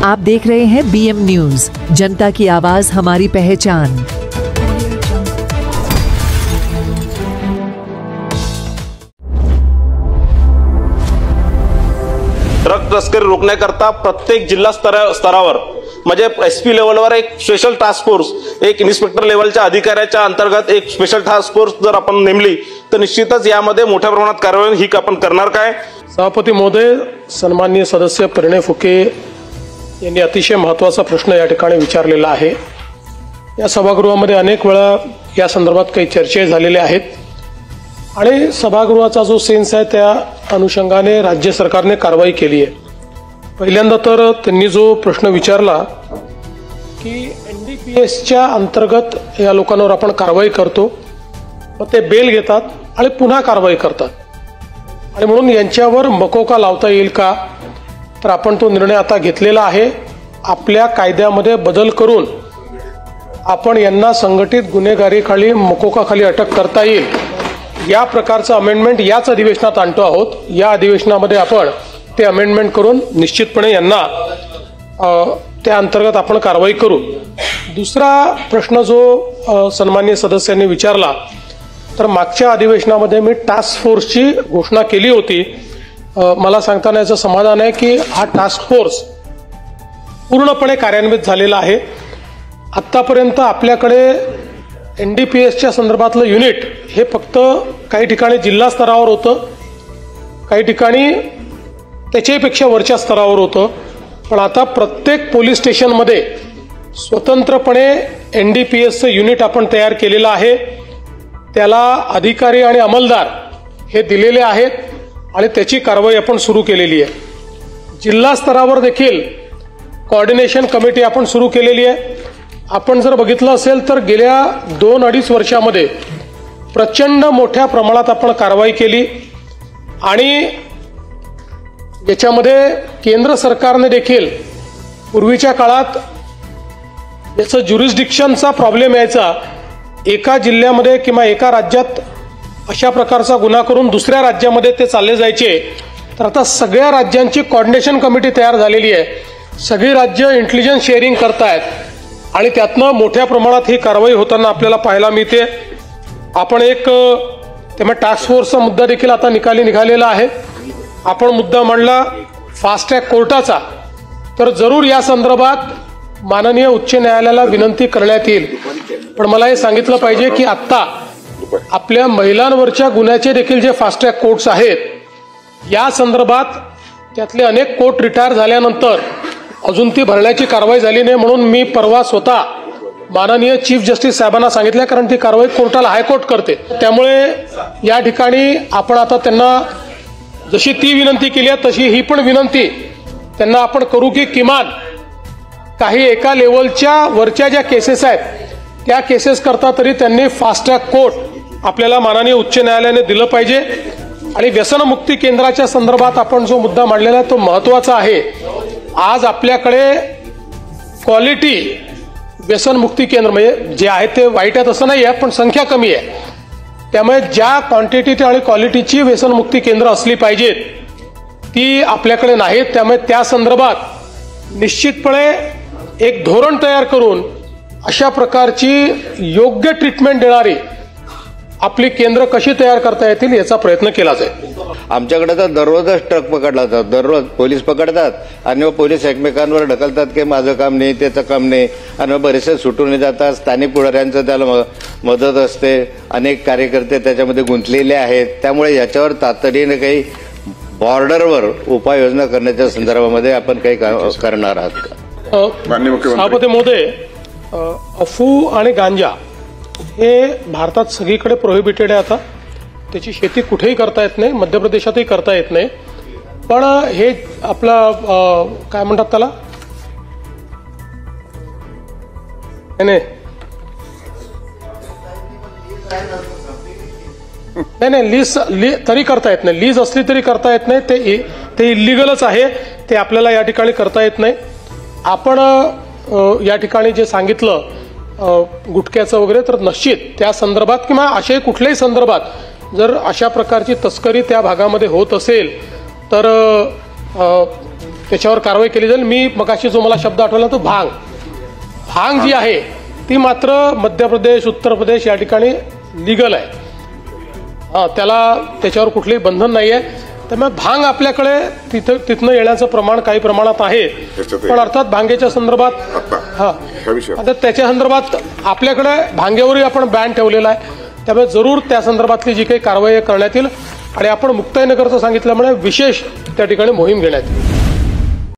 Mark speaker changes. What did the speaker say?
Speaker 1: आप देख रहे हैं BM न्यूज, जनता की आवाज हमारी पहचान।
Speaker 2: ड्रग तस्करी रोखण्याकरता प्रत्येक जिल्हा स्तरावर म्हणजे SP लेवलवर एक स्पेशल टास्क फोर्स, एक इन्स्पेक्टर लेवलच्या अधिकाऱ्याच्या अंतर्गत एक स्पेशल टास्क फोर्स जर आपण नेमली तर निश्चितच यामध्ये मोठ्या प्रमाणात कारवाई ही आपण करणार काय।
Speaker 3: सभापती महोदय, सन्माननीय सदस्य परिणय फुके यांनी अतिशय महत्त्वाचा प्रश्न या ठिकाणी विचारलेला आहे। या सभागृहामध्ये अनेक वेळा या संदर्भात काही चर्चा झालेल्या आहेत आणि सभागृहाचा जो सेन्स आहे त्या अनुषंगाने राज्य सरकारने कारवाई केली आहे। पहिल्यांदा तर त्यांनी जो प्रश्न विचारला की NDPSच्या अंतर्गत या लोकांवर आपण कारवाई करतो, मग ते बेल घेतात आणि पुन्हा कारवाई करतात आणि म्हणून यांच्यावर मकोका लावता येईल का, तर आपण तो निर्णय आता घेतलेला आहे। आपल्या कायद्यामध्ये बदल करून आपण यांना संघटित गुन्हेगारीखाली मकोकाखाली अटक करता येईल या प्रकारचं अमेंडमेंट याच अधिवेशनात आणतो आहोत। या अधिवेशनामध्ये आपण ते अमेंडमेंट करून निश्चितपणे यांना त्या अंतर्गत आपण कारवाई करू। दुसरा प्रश्न जो सन्माननीय सदस्यांनी विचारला, तर मागच्या अधिवेशनामध्ये मी टास्क फोर्सची घोषणा केली होती। मला सांगताना याचं समाधान आहे की हा टास्क फोर्स पूर्णपणे कार्यान्वित झालेला आहे। आत्तापर्यंत आपल्याकडे NDPSच्या संदर्भातलं युनिट हे फक्त काही ठिकाणी जिल्हा स्तरावर होतं, काही ठिकाणी त्याच्यापेक्षा वरच्या स्तरावर होतं, पण आता प्रत्येक पोलीस स्टेशनमध्ये स्वतंत्रपणे NDPSचं युनिट आपण तयार केलेलं आहे। त्याला अधिकारी आणि अंमलदार हे दिलेले आहेत आणि त्याची कारवाई आपण सुरू केलेली आहे। जिल्हा स्तरावर देखील कोऑर्डिनेशन कमिटी आपण सुरू केलेली आहे। आपण जर बघितलं असेल तर गेल्या 2-2.5 वर्षामध्ये प्रचंड मोठ्या प्रमाणात आपण कारवाई केली आणि याच्यामध्ये केंद्र सरकारने देखील पूर्वीच्या काळात याचं ज्युरिस्डिक्शनचा प्रॉब्लेम यायचा, एका जिल्ह्यामध्ये किंवा एका राज्यात अशा प्रकारचा गुन्हा करून दुसऱ्या राज्यामध्ये ते चालले जायचे, तर आता सगळ्या राज्यांची कोऑर्डिनेशन कमिटी तयार झालेली आहे। सगळी राज्य इंटेलिजन्स शेअरिंग करतायत आणि त्यातनं मोठ्या प्रमाणात ही कारवाई होताना आपल्याला पाहायला मिळते। आपण एक त्यामुळे टास्क फोर्सचा मुद्दा देखील आता निघालेला आहे। आपण मुद्दा मांडला फास्ट ट्रॅक कोर्टाचा, तर जरूर या संदर्भात माननीय उच्च न्यायालयाला विनंती करण्यात येईल। पण मला हे सांगितलं पाहिजे की आता आपल्या महिलांवरच्या गुन्ह्याचे देखील जे फास्ट ट्रॅक कोर्ट्स आहेत, या संदर्भात त्यातले अनेक कोर्ट रिटायर झाल्यानंतर अजून ती भरण्याची कारवाई झाली नाही, म्हणून मी परवा स्वतः माननीय चीफ जस्टिस साहेबांना सांगितलं, कारण ती कारवाई कोर्टाला हायकोर्ट करते। त्यामुळे या ठिकाणी आपण आता त्यांना जशी ती विनंती केली आहे तशी ही पण विनंती त्यांना आपण करू की किमान काही एका लेवलच्या वरच्या ज्या केसेस आहेत त्या केसेस करता तरी त्यांनी फास्ट ट्रॅक कोर्ट आपल्याला माननीय उच्च न्यायालयाने दिलं पाहिजे। आणि व्यसनमुक्ती केंद्राच्या संदर्भात आपण जो मुद्दा मांडलेला आहे तो महत्त्वाचा आहे। आज आपल्याकडे क्वालिटी व्यसनमुक्ती केंद्र म्हणजे जे आहे ते वाईट आहेत असं नाही आहे, पण संख्या कमी आहे। त्यामुळे ज्या क्वांटिटी आणि क्वालिटीची व्यसनमुक्ती केंद्र असली पाहिजेत ती आपल्याकडे नाहीत। त्यामुळे त्या संदर्भात निश्चितपणे एक धोरण तयार करून अशा प्रकारची योग्य ट्रीटमेंट देणारी आपली केंद्र कशी तयार करता येतील याचा प्रयत्न केला जाईल।
Speaker 4: आमच्याकडे तर दररोजच ट्रक पकडला जातो, दररोज पोलीस पकडतात आणि पोलीस एकमेकांवर ढकलतात की माझं काम नाही त्याचं काम नाही आणि बरेचसे सुटून जातात। स्थानिक पुढाऱ्यांचं त्याला मदत असते, अनेक कार्यकर्ते त्याच्यामध्ये गुंतलेले आहेत। त्यामुळे याच्यावर तातडीने काही बॉर्डरवर उपाययोजना करण्याच्या संदर्भामध्ये आपण काही करणार आहात।
Speaker 3: सभापती महोदय, अफू आणि गांजा हे भारतात सगळीकडे प्रोहिबिटेड आहे। आता त्याची शेती कुठेही करता येत नाही, मध्य प्रदेशातही करता येत नाही, पण हे आपला काय म्हणतात त्याला नाही लीज तरी करता येत नाही, लीज असली तरी करता येत नाही, ते इलिगलच आहे, ते आपल्याला या ठिकाणी करता येत नाही। आपण या ठिकाणी जे सांगितलं गुटख्याचं वगैरे, तर निश्चित त्या संदर्भात किंवा अशाही कुठल्याही संदर्भात जर अशा प्रकारची तस्करी त्या भागामध्ये होत असेल तर त्याच्यावर कारवाई केली जाईल. मी मगाशी जो मला शब्द आठवला तो भांग जी आहे ती मात्र मध्य प्रदेश, उत्तर प्रदेश या ठिकाणी लिगल आहे. त्याच्यावर कुठलेही बंधन नाही आहे. त्यामुळे भांग आपल्याकडे तिथनं येण्याचं प्रमाण काही प्रमाणात आहे. पण अर्थात भांगेच्या संदर्भात आता त्याच्या संदर्भात आपल्याकडे भांग्यावरही आपण बॅन ठेवलेला आहे. त्यामुळे जरूर त्या संदर्भातली जी काही कारवाई करण्यात येईल आणि आपण मुक्ताईनगरचं सांगितल्यामुळे विशेष त्या ठिकाणी मोहीम घेण्यात येईल.